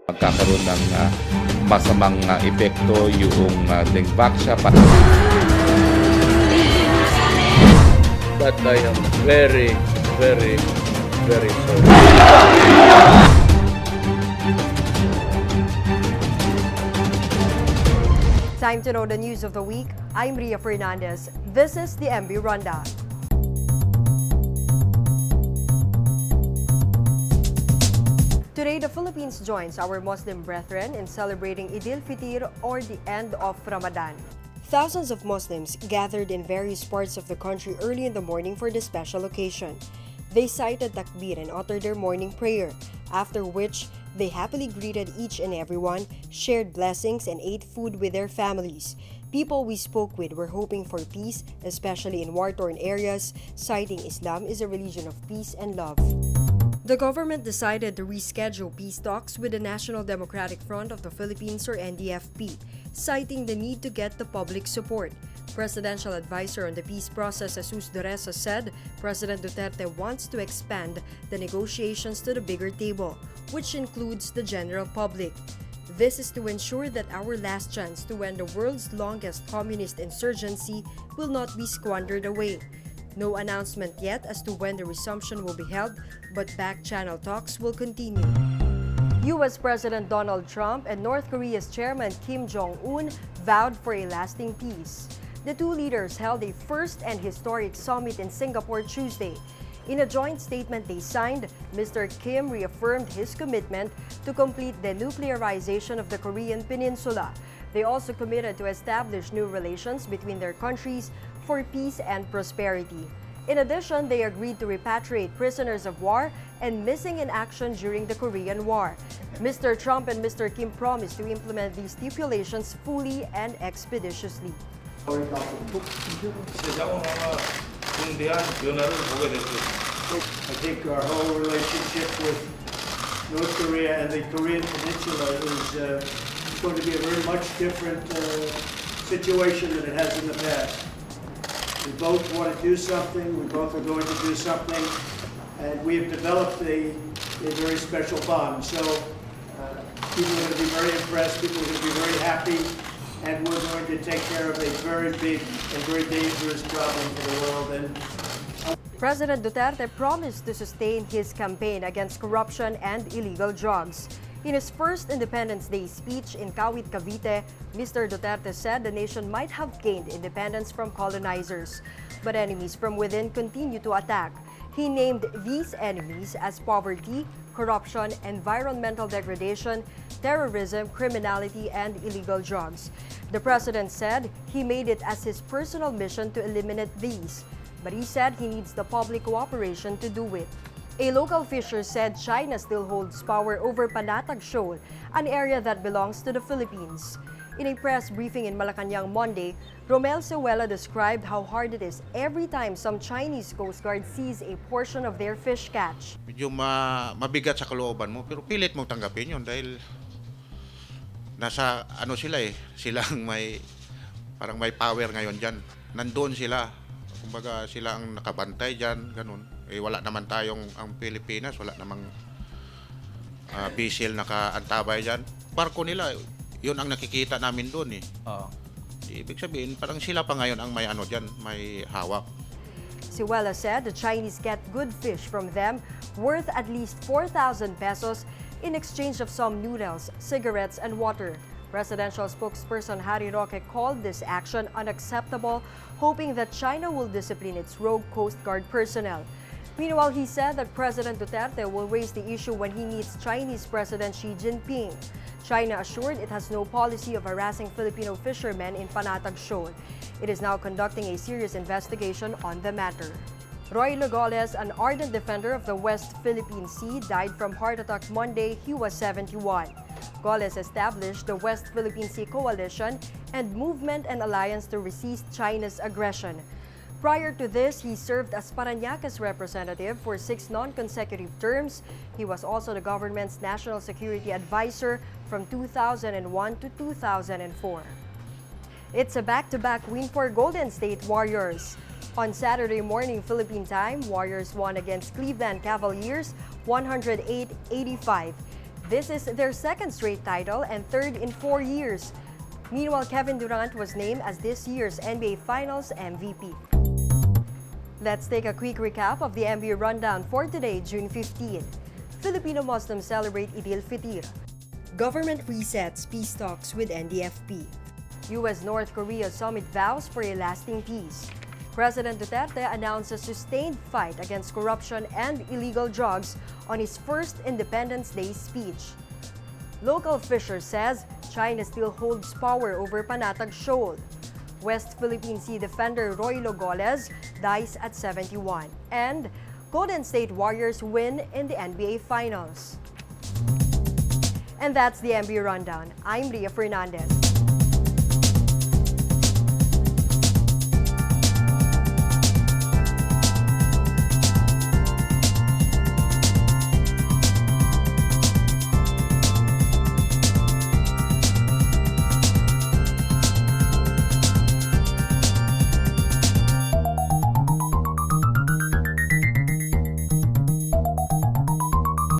Magkakaroon ng masamang epekto yung dengvaxia. But I am very, very, very sorry. Time to know the news of the week. I'm Ria Fernandez. This is the MB Rundown. Today, the Philippines joins our Muslim brethren in celebrating Eid'l Fitr, or the end of Ramadan. Thousands of Muslims gathered in various parts of the country early in the morning for this special occasion. They cited takbir and uttered their morning prayer, after which they happily greeted each and everyone, shared blessings, and ate food with their families. People we spoke with were hoping for peace, especially in war-torn areas, citing Islam is a religion of peace and love. The government decided to reschedule peace talks with the National Democratic Front of the Philippines, or NDFP, citing the need to get the public support. Presidential advisor on the peace process, Jesus Dureza, said President Duterte wants to expand the negotiations to the bigger table, which includes the general public. This is to ensure that our last chance to end the world's longest communist insurgency will not be squandered away. No announcement yet as to when the resumption will be held, but back-channel talks will continue. US President Donald Trump and North Korea's Chairman Kim Jong-un vowed for a lasting peace. The two leaders held a first and historic summit in Singapore Tuesday. In a joint statement they signed, Mr. Kim reaffirmed his commitment to complete denuclearization of the Korean Peninsula. They also committed to establish new relations between their countries for peace and prosperity. In addition, they agreed to repatriate prisoners of war and missing in action during the Korean War. Mr. Trump and Mr. Kim promised to implement these stipulations fully and expeditiously. I think our whole relationship with North Korea and the Korean Peninsula is going to be a very much different situation than it has in the past. We both want to do something, we both are going to do something, and we have developed a very special bond. So people are going to be very impressed, people are going to be very happy, and we're going to take care of a very big and very dangerous problem for the world. And President Duterte promised to sustain his campaign against corruption and illegal drugs. In his first Independence Day speech in Kawit, Cavite, Mr. Duterte said the nation might have gained independence from colonizers, but enemies from within continue to attack. He named these enemies as poverty, corruption, environmental degradation, terrorism, criminality, and illegal drugs. The president said he made it as his personal mission to eliminate these, but he said he needs the public cooperation to do it. A local fisher said China still holds power over Panatag Shoal, an area that belongs to the Philippines. In a press briefing in Malacanang Monday, Romel Sewela described how hard it is every time some Chinese Coast Guard sees a portion of their fish catch. Medyo mabigat sa kalooban mo, pero pilit mong tanggapin yun dahil nasa sila silang parang may power ngayon dyan. Nandun sila, kumbaga sila ang nakabantay dyan, ganun. Wala naman tayong, ang Pilipinas, wala namang bisil nakaantabay dyan. Barko nila, yun ang nakikita namin doon . Ibig sabihin, parang sila pa ngayon ang may dyan, may hawak. Sewela said the Chinese get good fish from them worth at least 4,000 pesos in exchange of some noodles, cigarettes, and water. Presidential spokesperson Harry Roque called this action unacceptable, hoping that China will discipline its rogue Coast Guard personnel. Meanwhile, he said that President Duterte will raise the issue when he meets Chinese President Xi Jinping. China assured it has no policy of harassing Filipino fishermen in Panatag Shoal. It is now conducting a serious investigation on the matter. Roilo Golez, an ardent defender of the West Philippine Sea, died from heart attack Monday. He was 71. Golez established the West Philippine Sea Coalition and movement and alliance to resist China's aggression. Prior to this, he served as Parañaque's representative for 6 non-consecutive terms. He was also the government's national security advisor from 2001 to 2004. It's a back-to-back win for Golden State Warriors. On Saturday morning Philippine time, Warriors won against Cleveland Cavaliers 108-85. This is their second straight title and third in 4 years. Meanwhile, Kevin Durant was named as this year's NBA Finals MVP. Let's take a quick recap of the NBA rundown for today, June 15. Filipino Muslims celebrate Eid'l Fitr. Government resets peace talks with NDFP. US-North Korea summit vows for a lasting peace. President Duterte announces sustained fight against corruption and illegal drugs on his first Independence Day speech. Local fisher says China still holds power over Panatag Shoal. West Philippine Sea defender Roilo Golez dies at 71. And Golden State Warriors win in the NBA Finals. And that's the NBA Rundown. I'm Ria Fernandez.